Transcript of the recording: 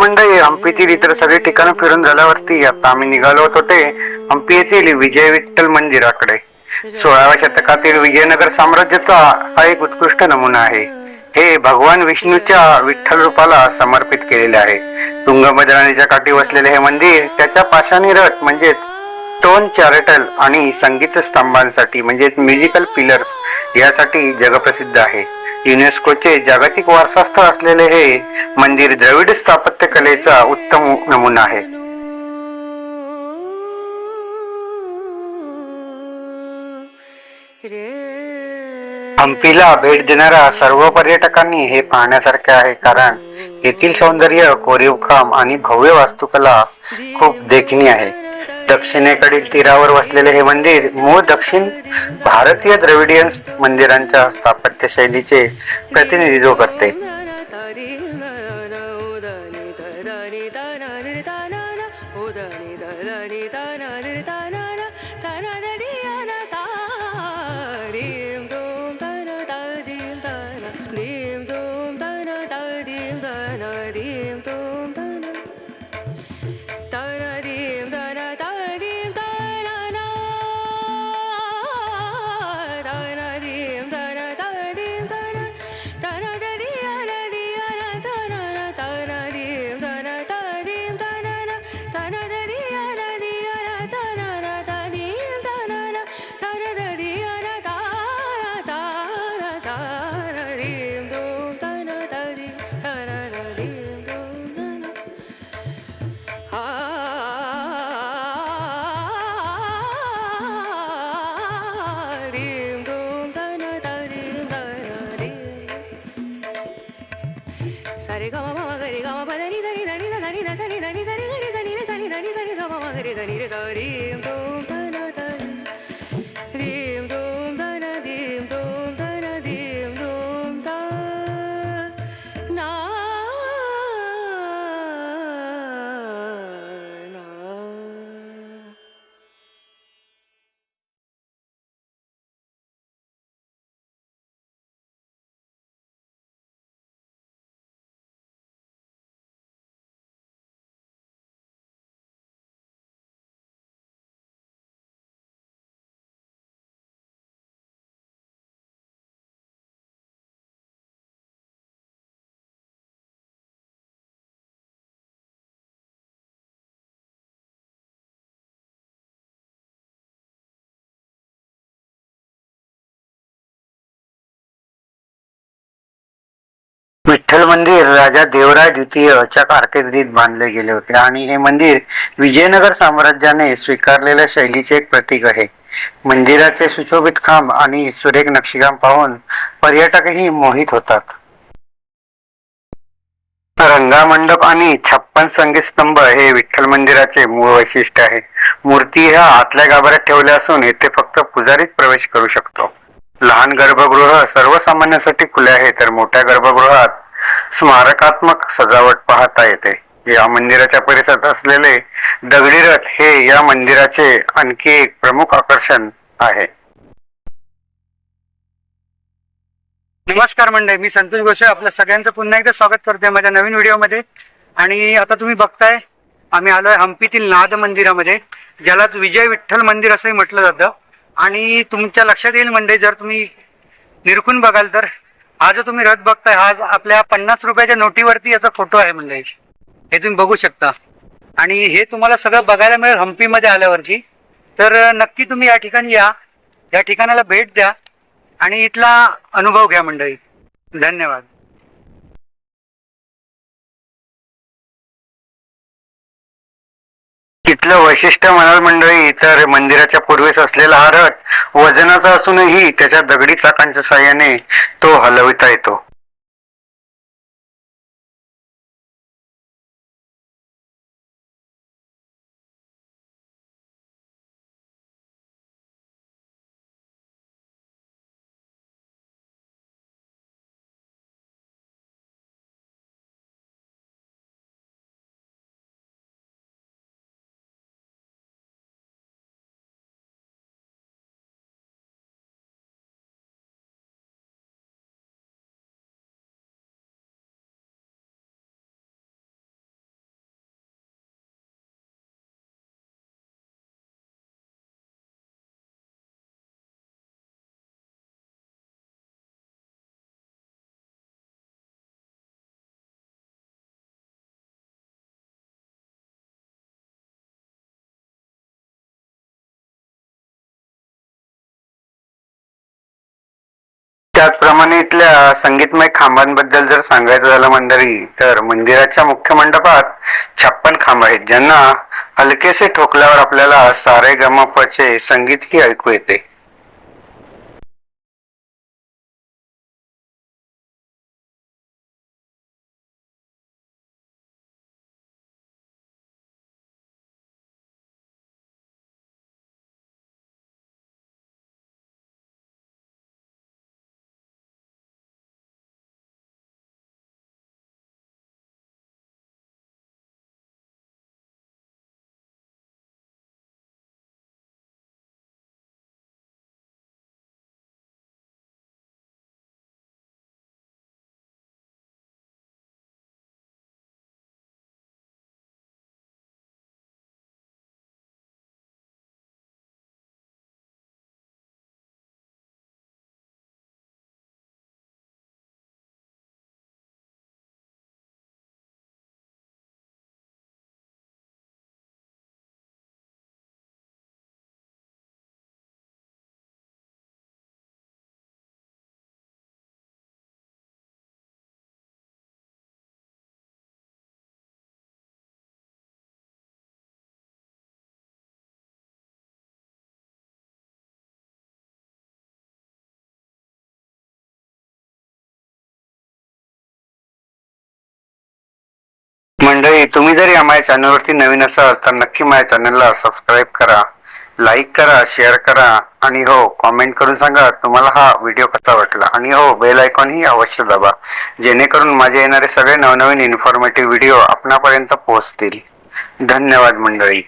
मंडळी, हम्पीतील इतर सगळी ठिकाणं फिरून झाल्यावरती आता आम्ही निघालो होतो ते हम्पी येथील विजय विठ्ठल मंदिराकडे. 16व्या शतकातील विजयनगर साम्राज्याचा हा एक उत्कृष्ट नमुना आहे. हे भगवान विष्णूच्या विठ्ठल रूपाला समर्पित केलेले आहे. तुंगभद्रा नदीच्या काठी वसलेले हे मंदिर त्याच्या पाषाणी रथ म्हणजे स्टोन चॅरेटल आणि संगीत स्तंभांसाठी म्हणजे म्युझिकल पिलर्स यासाठी जगप्रसिद्ध आहे. युनेस्कोचे जागतिक वारसा स्थळ असलेले हे मंदिर द्रविड स्थापत्य कलेचा उत्तम नमुना आहे. हम्पीला भेट देणाऱ्या सर्व पर्यटकांनी हे पाहण्यासारखे आहे, कारण येथील सौंदर्य, कोरीवकाम आणि भव्य वास्तुकला खूप देखणी आहे. दक्षिणेकडील तीरावर वसलेले हे मंदिर मूळ दक्षिण भारतीय द्रविडियन मंदिरांच्या स्थापत्य शैलीचे प्रतिनिधित्व करते. सारे गा मा मा गरे गा मा पा दा नि सा नि दा नि दा दा नि दा सा नि दा नि सा रे गा रे सा नि रे सा नि दा नि सा नि दा मा मा गरे सा नि रे सा रीम धूम धा ना धा रीम धूम धा ना धीम धूम धा ना धीम धूम धा ना ना. विठ्ठल मंदिर राजा देवराय द्वितीयच्या कारकिर्दीत बांधले गेले होते आणि हे मंदिर विजयनगर साम्राज्याने स्वीकारलेल्या शैलीचे एक प्रतीक आहे. मंदिराचे सुशोभित खांब आणि सुरेख नक्षीकाम पाहून पर्यटकही मोहित होतात. रंगामंडप आणि 56 संगीत स्तंभ हे विठ्ठल मंदिराचे मूळ वैशिष्ट्य आहे. मूर्ती ह्या आतल्या गाभाऱ्यात ठेवल्या असून येथे फक्त पुजारीच प्रवेश करू शकतो. लहान गर्भगृह सर्वसामान्यांसाठी खुले आहे, तर मोठ्या गर्भगृहात स्मारकात्मक सजावट पाहता येते. या मंदिराच्या परिसरात असलेले दगडी रथ हे या मंदिराचे आणखी एक प्रमुख आकर्षण आहे. नमस्कार मंडळी, मी संतोष गोसे आपल्या सगळ्यांचं पुन्हा एकदा स्वागत करतोय माझ्या नवीन व्हिडिओमध्ये. आणि आता तुम्ही बघताय आम्ही आलोय हम्पीतील नाद मंदिरामध्ये, ज्याला विजय विठ्ठल मंदिर असंही म्हटलं जातं. आणि तुमच्या लक्षात येईल मंडळी, जर तुम्ही निरखून बघाल तर हा जो तुम्ही रथ बघताय हा आपल्या 50 रुपयाच्या नोटीवरती याचा फोटो आहे मंडळी, हे तुम्ही बघू शकता. आणि हे तुम्हाला सगळं बघायला मिळेल हम्पीमध्ये आल्यावरती. तर नक्की तुम्ही या ठिकाणी या ठिकाणाला भेट द्या आणि इथला अनुभव घ्या मंडळी. धन्यवाद. इथलं वैशिष्ट्य म्हणाल मंडळी तर मंदिराच्या पूर्वेस असलेला हा रथ वजनाचा असूनही त्याच्या दगडी चाकांच्या साहाय्याने तो हलविता येतो. त्याचप्रमाणे इथल्या संगीतमय खांबांबद्दल जर सांगायचं झालं मंडळी, तर मंदिराच्या मुख्य मंडपात 56 खांब आहेत, ज्यांना हलकेसे ठोकल्यावर आपल्याला सारे गमपचे संगीतही ऐकू येते. मंडळी, तुम्ही जर या माझ्या चॅनलवरती नवीन असाल तर नक्की माझ्या चॅनलला सबस्क्राईब करा, लाईक करा, शेअर करा आणि हो कॉमेंट करून सांगा तुम्हाला हा व्हिडिओ कसा वाटला. आणि हो बेल आयकॉन ही अवश्य दाबा, जेणेकरून माझे येणारे सगळे नवनवीन इन्फॉर्मेटिव्ह व्हिडिओ आपणापर्यंत पोहोचतील. धन्यवाद मंडळी.